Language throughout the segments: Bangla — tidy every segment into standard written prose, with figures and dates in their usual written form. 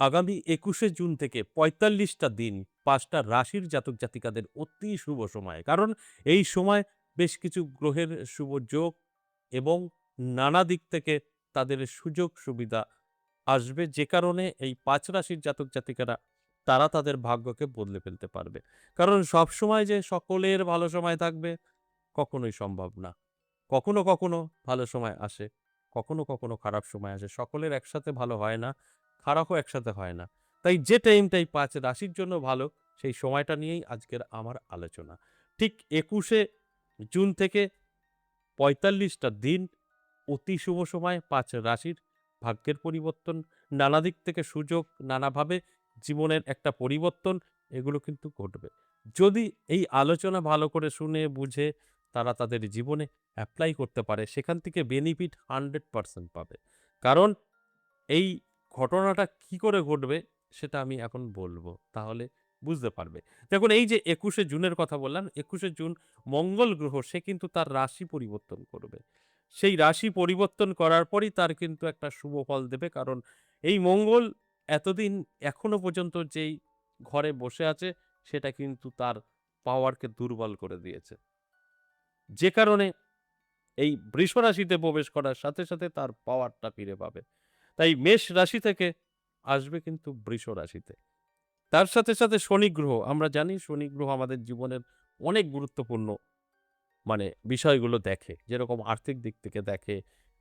আগামী ২১শে জুন থেকে ৪৫টা দিন ৫টা রাশির জাতক জাতিকাদের অতি শুভ সময়। কারণ এই সময় বেশ কিছু গ্রহের শুভ যোগ এবং নানা দিক থেকে তাদের সুযোগ সুবিধা আসবে, যে কারণে এই ৫ রাশির জাতক জাতিকারা তারা তাদের ভাগ্যকে বদলে ফেলতে পারবে। কারণ সবসময় যে সকলের ভালো সময় থাকবে কখনোই সম্ভব না। কখনো, কখনো ভালো সময় আসে, কখনো, কখনো খারাপ সময় আসে। সকলের একসাথে ভালো হয় না, খারাপও একসাথে হয় না। তাই যে টাইমটাই ৫ রাশির জন্য ভালো, সেই সময়টা নিয়েই আজকের আমার আলোচনা। ঠিক ২১শে জুন থেকে ৪৫টা দিন অতি শুভ সময় ৫ রাশির ভাগ্যের পরিবর্তন, নানা দিক থেকে সুযোগ, নানাভাবে জীবনের একটা পরিবর্তন, এগুলো কিন্তু ঘটবে। যদি এই আলোচনা ভালো করে শুনে বুঝে তারা তাদের জীবনে এপ্লাই করতে পারে, সেখান থেকে বেনিফিট 100% পাবে। কারণ এই ঘটনাটা কি করে ঘটবে সেটা আমি এখন বলব। তাহলে বুঝতে পারবে। দেখুন, এই যে ২১শে জুনের কথা বললাম, ২১শে জুন মঙ্গল গ্রহ সে কিন্তু তার রাশি পরিবর্তন করবে। সেই রাশি পরিবর্তন করার পরই তার কিন্তু একটা শুভ ফল দেবে। কারণ এই মঙ্গল এতদিন এখনো পর্যন্ত যেই ঘরে বসে আছে সেটা কিন্তু তার পাওয়ারকে দুর্বল করে দিয়েছে। যে কারণে এই বৃষ রাশিতে প্রবেশ করার সাথে, সাথে তার পাওয়ারটা ফিরে পাবে। তাই মেষ রাশি থেকে আসবে কিন্তু বৃষ রাশিতে। তার সাথে, সাথে শনি গ্রহ, আমরা জানি শনি গ্রহ আমাদের জীবনের অনেক গুরুত্বপূর্ণ বিষয়গুলো দেখে। যেরকম আর্থিক দিক থেকে দেখে,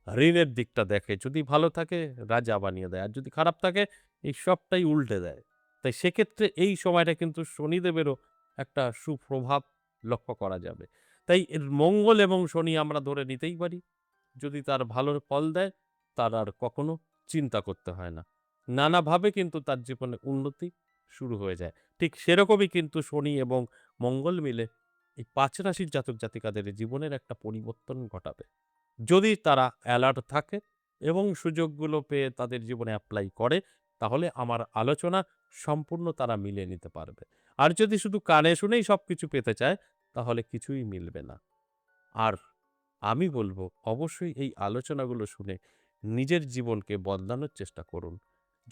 ঋণের দিকটা দেখে। যদি ভালো থাকে রাজা বানিয়ে দেয়। আর যদি খারাপ থাকে এই সবটাই উল্টে দেয়। তাই সেক্ষেত্রে এই সময়টা কিন্তু শনিদেবেরও একটা সুপ্রভাব লক্ষ্য করা যাবে। তাই এর মঙ্গল এবং শনি আমরা ধরে নিতেই পারি। যদি তার ভালো ফল দেয়, তার আর কখনো চিন্তা করতে হয় না। নানাভাবে কিন্তু তার জীবনে উন্নতি শুরু হয়ে যায়। ঠিক সেরকমই কিন্তু শনি এবং মঙ্গল মিলে এই ৫ রাশির জাতক জাতিকাদের জীবনের একটা পরিবর্তন ঘটাবে। যদি তারা অ্যালার্ট থাকে এবং সুযোগগুলো পেয়ে তাদের জীবনে এপ্লাই করে, তাহলে আমার আলোচনা সম্পূর্ণ তারা মিলিয়ে নিতে পারবে। আর যদি শুধু কানে শুনেই সবকিছু পেতে চায়, তাহলে কিছুই মিলবে না। আর আমি বলব, অবশ্যই এই আলোচনাগুলো শুনে নিজের জীবনকে বদলানোর চেষ্টা করুন।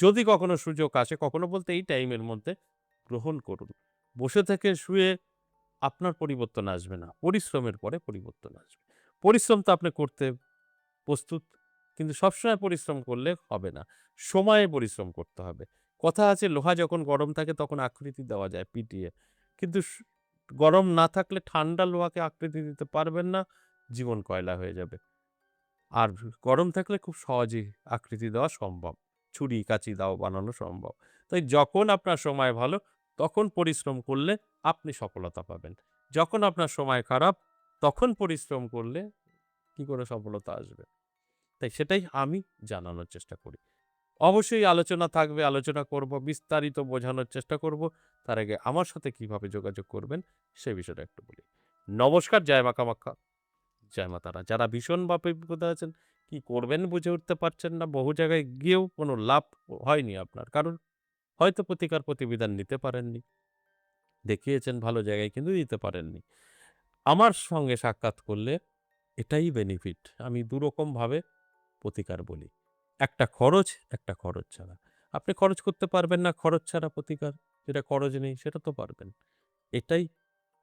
যদি কখনো সুযোগ আসে, কখনো বলতে এই টাইমের মধ্যে গ্রহণ করুন। বসে থেকে শুয়ে আপনার পরিবর্তন আসবে না। পরিশ্রমের পরে পরিবর্তন আসবে। পরিশ্রম তো আপনি করতে প্রস্তুত। কিন্তু সবসময় পরিশ্রম করলে হবে না। সময়ে পরিশ্রম করতে হবে। কথা আছে, লোহা যখন গরম থাকে তখন আকৃতি দেওয়া যায় পিটিয়ে। কিন্তু গরম না থাকলে ঠান্ডা লোহাকে আকৃতি দিতে পারবেন না, জীবন কয়লা হয়ে যাবে। আর গরম থাকলে খুব সহজেই আকৃতি দেওয়া সম্ভব। ছুরি, কাঁচি দাও বানানো সম্ভব। তাই যখন আপনার সময় ভালো, তখন পরিশ্রম করলে আপনি সফলতা পাবেন। যখন আপনার সময় খারাপ, তখন পরিশ্রম করলে কি করে সফলতা আসবে? তাই সেটাই আমি জানানোর চেষ্টা করি। অবশ্যই আলোচনা থাকবে, আলোচনা করব, বিস্তারিত বোঝানোর চেষ্টা করব। তার আগে আমার সাথে কিভাবে যোগাযোগ করবেন, সে বিষয়টা একটু বলি। নমস্কার, জয় মা কামাখ্যা। জয় মা তারা। যারা ভীষণভাবে বিপদে আছেন, কি করবেন বুঝে উঠতে পারছেন না, বহু জায়গায় গিয়েও কোনো লাভ হয়নি আপনার। কারণ হয়তো প্রতিকার প্রতিবিধান নিতে পারেননি। দেখিয়েছেন ভালো জায়গায় কিন্তু দিতে পারেননি। আমার সঙ্গে সাক্ষাৎ করলে এটাই বেনিফিট। আমি ২ রকমভাবে প্রতিকার বলি। একটা খরচ, একটা খরচ ছাড়া। আপনি খরচ করতে পারবেন না, খরচ ছাড়া প্রতিকার। যেটা খরচ নেই সেটা তো পারবেন। এটাই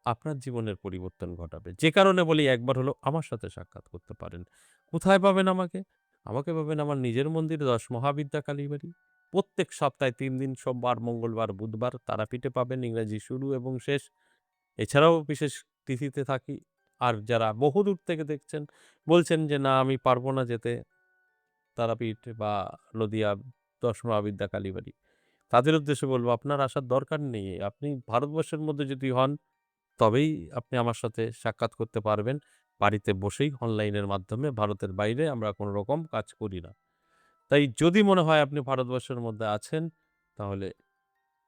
আপনার জীবনের পরিবর্তন ঘটাবে। যে কারণে বলি, একবার হলেও আমার সাথে সাক্ষাৎ করতে পারেন। কোথায় পাবেন আমাকে? আমাকে পাবেন আমার নিজের মন্দির ১০ মহাবিদ্যা কালীবাড়ি। প্রত্যেক সপ্তাহে ৩ দিন সোমবার, মঙ্গলবার, বুধবার তারাপীঠে পাবেন, ইংরেজি শুরু এবং শেষ। এছাড়াও বিশেষ তিথিতে থাকি। আর যারা বহুদূর থেকে দেখছেন, বলছেন যে, "না আমি পারব না যেতে তারাপীঠ বা নদীয়া ১০ মহাবিদ্যা কালীবাড়ি।" তাদের উদ্দেশ্যে বলব, আপনার আসার দরকার নেই। আপনি ভারতবর্ষের মধ্যে যদি হন, তবেই আপনি আমার সাথে সাক্ষাৎ করতে পারবেন। বাড়িতে বসেই অনলাইনের মাধ্যমে। ভারতের বাইরে আমরা কোন রকম কাজ করি না। তাই যদি মনে হয় আপনি ভারতবর্ষের মধ্যে আছেন, তাহলে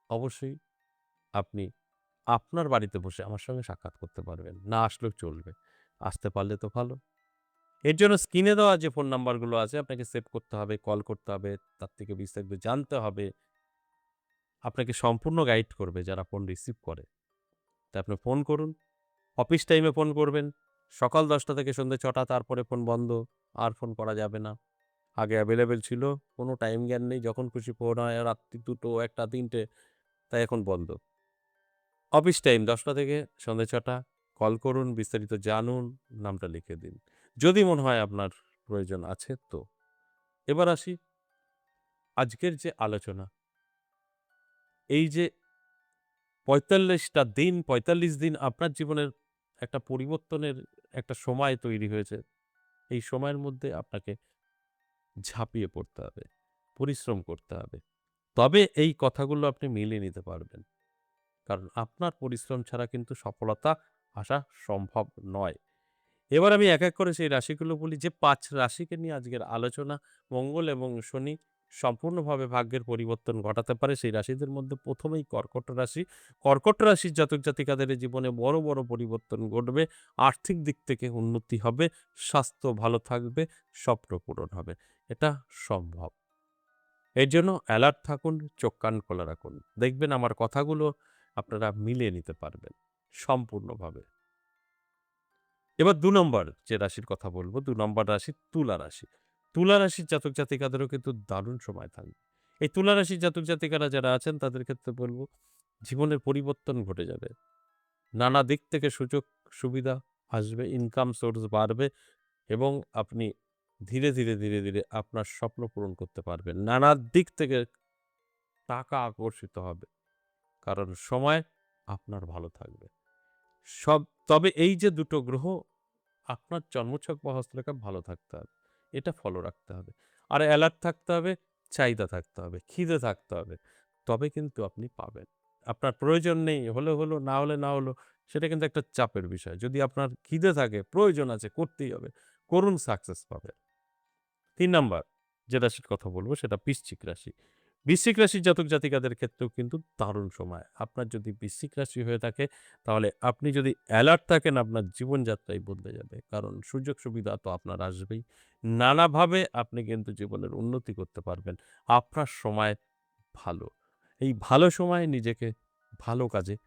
অবশ্যই আপনি আপনার বাড়িতে বসে আমার সঙ্গে সাক্ষাৎ করতে পারবেন। না আসলেও চলবে। আসতে পারলে তো ভালো। এর জন্য স্ক্রিনে দেওয়া যে ফোন নাম্বারগুলো আছে আপনাকে সেভ করতে হবে, কল করতে হবে, তার থেকে বিস্তারিত জানতে হবে। আপনাকে সম্পূর্ণ গাইড করবে যারা ফোন রিসিভ করে। তাই আপনি ফোন করুন। অফিস টাইমে ফোন করবেন। সকাল ১০টা থেকে সন্ধ্যে ৬টা, তারপরে ফোন বন্ধ। আর ফোন করা যাবে না। আগে অ্যাভেলেবেল ছিল, কোনো টাইম জ্ঞান নেই। যখন খুশি ফোন হয় রাত্রি ২টো, ১টা, ৩টে, তাই এখন বন্ধ। অফিস টাইম ১০টা থেকে সন্ধ্যে ৬টা। কল করুন, বিস্তারিত জানুন, নামটা লিখে দিন। যদি মনে হয় আপনার প্রয়োজন আছে তো। এবার আসি আজকের যে আলোচনা, এই যে ৪৫টা দিন, ৪৫ দিন আপনার জীবনের একটা পরিবর্তনের একটা সময় তৈরি হয়েছে। এই সময়ের মধ্যে আপনাকে ঝাঁপিয়ে পড়তে হবে, পরিশ্রম করতে হবে। তবে এই কথাগুলো আপনি মিলিয়ে নিতে পারবেন। কারণ আপনার পরিশ্রম ছাড়া কিন্তু সফলতা আসা সম্ভব নয়। এবার আমি এক, এক করে সেই রাশিগুলো বলি যে ৫ রাশিকে নিয়ে আজকের আলোচনা। মঙ্গল এবং শনি সম্পূর্ণভাবে ভাগ্যের পরিবর্তন ঘটাতে পারে। সেই রাশিদের মধ্যে ১ম এই কর্কট রাশি। কর্কট রাশির জাতক-জাতিকাদের জীবনে বড়, বড় পরিবর্তন ঘটবে। আর্থিক দিক থেকে উন্নতি হবে, স্বাস্থ্য ভালো থাকবে, স্বপ্ন পূরণ হবে। এটা সম্ভব। এর জন্য অ্যালার্ট থাকুন, চোখ কান খোলা রাখুন। দেখবেন আমার কথাগুলো আপনারা মিলিয়ে নিতে পারবেন সম্পূর্ণভাবে। এবার ২ নম্বর যে রাশির কথা বলব, ২ নম্বর রাশি তুলা রাশি। তুলা রাশির জাতক-জাতিকাদেরও কিন্তু দারুণ সময় থাকবে। এই তুলা রাশির জাতক-জাতিকারা যারা আছেন তাদের ক্ষেত্রে বলব জীবনের পরিবর্তন ঘটে যাবে। নানা দিক থেকে সুযোগ সুবিধা আসবে, ইনকাম সোর্স বাড়বে এবং আপনি ধীরে, ধীরে, ধীরে, ধীরে আপনার স্বপ্ন পূরণ করতে পারবেন। নানা দিক থেকে টাকা আকর্ষিত হবে। কারণ সময় আপনার ভালো থাকবে। সব তবে এই যে দুটো গ্রহ আপনার জন্মছক বা হস্তরেখা ভালো থাকতে হবে। এটা ফলো রাখতে হবে। আর অ্যালার্ট থাকতে হবে, চাহিদা থাকতে হবে, খিদে থাকতে হবে। তবে কিন্তু আপনি পাবেন। আপনার প্রয়োজন নেই, হলে হলো, না হলে না হলো, সেটা কিন্তু একটা চাপের বিষয়। যদি আপনার খিদে থাকে, প্রয়োজন আছে, করতেই হবে। করুন, সাকসেস পাবেন। ৩ নাম্বার যে রাশির কথা বলব সেটা বৃশ্চিক রাশি। বৃশ্চিক রাশির জাতক-জাতিকাদের ক্ষেত্রেও কিন্তু দারুণ সময়। আপনার যদি বৃশ্চিক রাশি হয়ে থাকে তাহলে আপনি যদি অ্যালার্ট থাকেন আপনার জীবনযাত্রাই বদলে যাবে। কারণ সুযোগ সুবিধা তো আপনার আসবেই। নানাভাবে আপনি কিন্তু জীবনের উন্নতি করতে পারবেন। আপনার সময় ভালো। এই ভালো সময়ে নিজেকে ভালো কাজে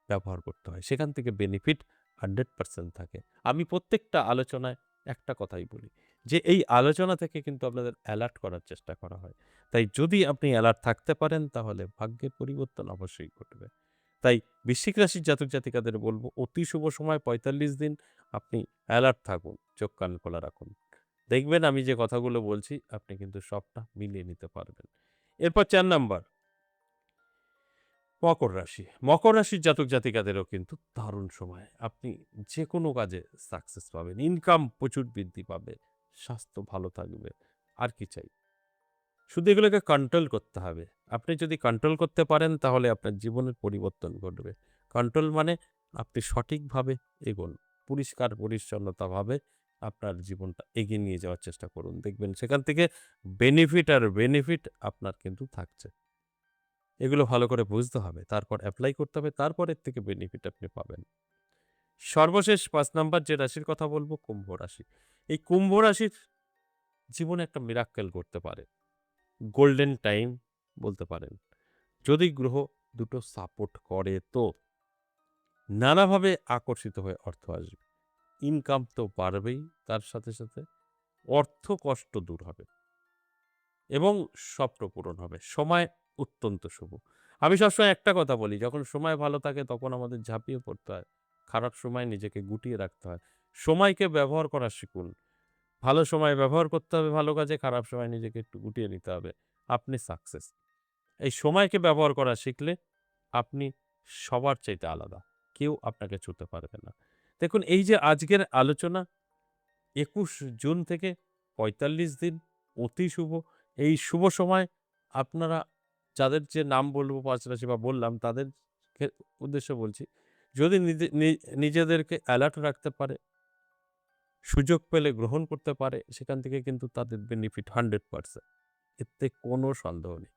ব্যবহার করতে হয়। সেখান থেকে বেনিফিট 100% থাকে। আমি প্রত্যেকটা আলোচনায় একটা কথাই বলি যে, এই আলোচনা থেকে কিন্তু আপনাদের অ্যালার্ট করার চেষ্টা করা হয়। তাই যদি আপনি অ্যালার্ট থাকতে পারেন তাহলে ভাগ্যের পরিবর্তন অবশ্যই ঘটবে। তাই বৃশ্চিক রাশির জাতক-জাতিকাদের বলব অতি শুভ সময় ৪৫ দিন আপনি অ্যালার্ট থাকুন, চোখ কান খোলা রাখুন। দেখবেন আমি যে কথাগুলো বলছি আপনি কিন্তু সবটা মিলিয়ে নিতে পারবেন। এরপর ৪ নাম্বার মকর রাশি। মকর রাশির জাতক-জাতিকাদেরও কিন্তু দারুণ সময়। আপনি যেকোনো কাজে সাকসেস পাবেন। ইনকাম প্রচুর বৃদ্ধি পাবে। স্বাস্থ্য ভালো থাকবে। আর কি চাই? শুধু এগুলোকে কন্ট্রোল করতে হবে। আপনি যদি কন্ট্রোল করতে পারেন তাহলে আপনার জীবনের পরিবর্তন ঘটবে। কন্ট্রোল মানে আপনি সঠিকভাবে এগোন। পরিষ্কার পরিচ্ছন্নতাভাবে আপনার জীবনটা এগিয়ে নিয়ে যাওয়ার চেষ্টা করুন। দেখবেন সেখান থেকে বেনিফিট আর বেনিফিট আপনার কিন্তু থাকছে। এগুলো ভালো করে বুঝতে হবে। তারপর এপ্লাই করতে হবে। তারপর এর থেকে বেনিফিট আপনি পাবেন। সর্বশেষ ৫ নাম্বার যে রাশির কথা বলব কুম্ভ রাশি। এই কুম্ভ রাশির জীবনে একটা মিরাক্কেল ঘটতে পারে। গোল্ডেন টাইম বলতে পারেন। যদি গ্রহ দুটো সাপোর্ট করে তো নানাভাবে আকর্ষিত হয়ে অর্থ আসবে। ইনকাম তো বাড়বেই তার সাথে, সাথে অর্থ কষ্ট দূর হবে এবং স্বপ্ন পূরণ হবে। সময় অত্যন্ত শুভ। আমি সবসময় একটা কথা বলি, যখন সময় ভালো থাকে তখন আমাদের ঝাঁপিয়ে পড়তে হয়। খারাপ সময় নিজেকে গুটিয়ে রাখতে হয়। সময়কে ব্যবহার করা শিখুন। ভালো সময় ব্যবহার করতে হবে ভালো কাজে, খারাপ সময় নিজেকে একটু গুটিয়ে নিতে হবে। আপনি সাকসেস। এই সময়কে ব্যবহার করা শিখলে আপনি সবার চাইতে আলাদা। কেউ আপনাকে ছুঁতে পারবে না। দেখুন এই যে আজকের আলোচনা ২১ জুন থেকে ৪৫ দিন অতি শুভ। এই শুভ সময় আপনারা যাদের যে নাম বলব ৫ রাশি বা বললাম তাদের উদ্দেশ্যে বলছি। যদি নিজেদেরকে অ্যালার্ট রাখতে পারে, সুযোগ পেলে গ্রহণ করতে পারে, সেখান থেকে কিন্তু তাদের বেনিফিট 100%। এতে কোনো সন্দেহ নেই।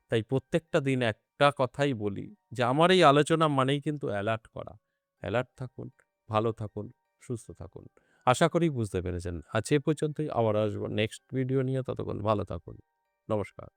তাই প্রত্যেকটা দিন একটা কথাই বলি যে আমার এই আলোচনা মানেই কিন্তু অ্যালার্ট করা। অ্যালার্ট থাকুন, ভালো থাকুন, সুস্থ থাকুন। আশা করি বুঝতে পেরেছেন। আজ এ পর্যন্তই। আবার আসবো নেক্সট ভিডিও নিয়ে। ততক্ষণ ভালো থাকুন। নমস্কার।